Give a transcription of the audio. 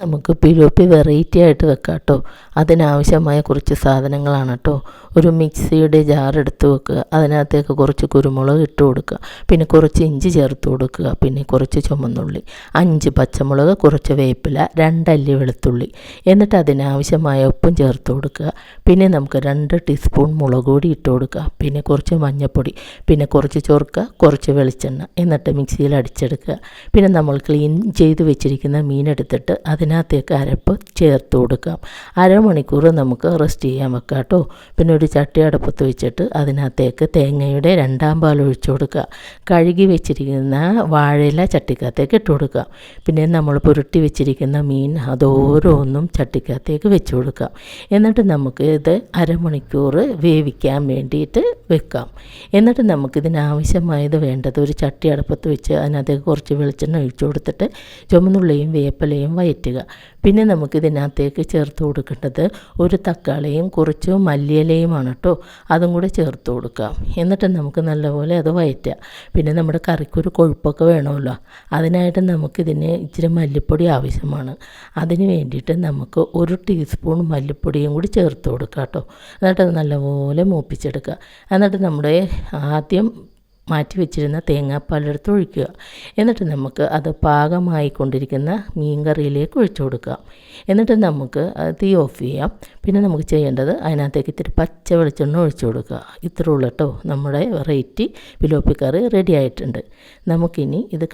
നമുക്ക് പിലോപ്പി വെറൈറ്റി ആയിട്ട് വെക്കാം കേട്ടോ. അതിനാവശ്യമായ കുറച്ച് സാധനങ്ങളാണ് കേട്ടോ. ഒരു മിക്സിയുടെ ജാർ എടുത്ത് വെക്കുക, അതിനകത്തേക്ക് കുറച്ച് കുരുമുളക് ഇട്ട് കൊടുക്കുക, പിന്നെ കുറച്ച് ഇഞ്ചി ചേർത്ത് കൊടുക്കുക, പിന്നെ കുറച്ച് ചുമന്നുള്ളി, 5 പച്ചമുളക്, കുറച്ച് വേപ്പില, 2 അല്ലി വെളുത്തുള്ളി, എന്നിട്ട് അതിനാവശ്യമായ ഉപ്പും ചേർത്ത് കൊടുക്കുക. പിന്നെ നമുക്ക് 2 ടീസ്പൂൺ മുളക് പൊടി ഇട്ട് കൊടുക്കുക, പിന്നെ കുറച്ച് മഞ്ഞൾപ്പൊടി, പിന്നെ കുറച്ച് ചൊറുക്ക, കുറച്ച് വെളിച്ചെണ്ണ, എന്നിട്ട് മിക്സിയിൽ അടിച്ചെടുക്കുക. പിന്നെ നമ്മൾ ക്ലീൻ ചെയ്ത് വെച്ചിരിക്കുന്ന മീൻ എടുത്തിട്ട് അതിനകത്തേക്ക് അരപ്പ് ചേർത്ത് കൊടുക്കാം. അരമണിക്കൂർ നമുക്ക് റെസ്റ്റ് ചെയ്യാൻ വെക്കാം കേട്ടോ. പിന്നെ ഒരു ചട്ടി അടുപ്പത്ത് വെച്ചിട്ട് അതിനകത്തേക്ക് തേങ്ങയുടെ 2ാം പാൽ ഒഴിച്ചു കൊടുക്കുക. കഴുകി വെച്ചിരിക്കുന്ന വാഴയില ചട്ടിക്കകത്തേക്ക് ഇട്ട് കൊടുക്കുക. പിന്നെ നമ്മൾ പുരട്ടി വെച്ചിരിക്കുന്ന മീൻ അതോരോന്നും ചട്ടിക്കകത്തേക്ക് വെച്ച് കൊടുക്കാം. എന്നിട്ട് നമുക്ക് ഇത് അരമണിക്കൂർ വേവിക്കാൻ വേണ്ടിയിട്ട് വെക്കാം. എന്നിട്ട് നമുക്കിതിനാവശ്യമായത് വേണ്ടത് ഒരു ചട്ടി അടുപ്പത്ത് വെച്ച് അതിനകത്തേക്ക് കുറച്ച് വെളിച്ചെണ്ണ ഒഴിച്ചു കൊടുത്തിട്ട് ചുമന്നുള്ളിയും വേപ്പിലയും വയറ്റുക. പിന്നെ നമുക്കിതിനകത്തേക്ക് ചേർത്ത് കൊടുക്കേണ്ടത് ഒരു തക്കാളിയും കുറച്ച് മല്ലിയിലയുമാണ് കേട്ടോ. അതും കൂടെ ചേർത്ത് കൊടുക്കാം. എന്നിട്ട് നമുക്ക് നല്ലപോലെ അത് വയറ്റുക. പിന്നെ നമ്മുടെ കറിക്കൊരു കൊഴുപ്പൊക്കെ വേണമല്ലോ, അതിനായിട്ട് നമുക്കിതിന് ഇച്ചിരി മല്ലിപ്പൊടി ആവശ്യമാണ്. അതിന് വേണ്ടിയിട്ട് നമുക്ക് 1 ടീസ്പൂൺ മല്ലിപ്പൊടിയും കൂടി ചേർത്ത് കൊടുക്കാം കേട്ടോ. എന്നിട്ട് അത് നല്ലപോലെ മൂപ്പിച്ചെടുക്കുക. എന്നിട്ട് നമ്മുടെ ആദ്യം മാറ്റി വെച്ചിരുന്ന തേങ്ങാപ്പാലെടുത്ത് ഒഴിക്കുക. എന്നിട്ട് നമുക്ക് അത് പാകമായിക്കൊണ്ടിരിക്കുന്ന മീൻ കറിയിലേക്ക് ഒഴിച്ചു കൊടുക്കുക. എന്നിട്ട് നമുക്ക് തീ ഓഫ് ചെയ്യാം. പിന്നെ നമുക്ക് ചെയ്യേണ്ടത് അതിനകത്തേക്ക് ഇത്തിരി പച്ച വെളിച്ചെണ്ണ ഒഴിച്ചു കൊടുക്കുക. ഇത്രേ ഉള്ളൂ കേട്ടോ, നമ്മുടെ വെറൈറ്റി പിലോപ്പി കറി റെഡി ആയിട്ടുണ്ട്. നമുക്കിനി ഇത്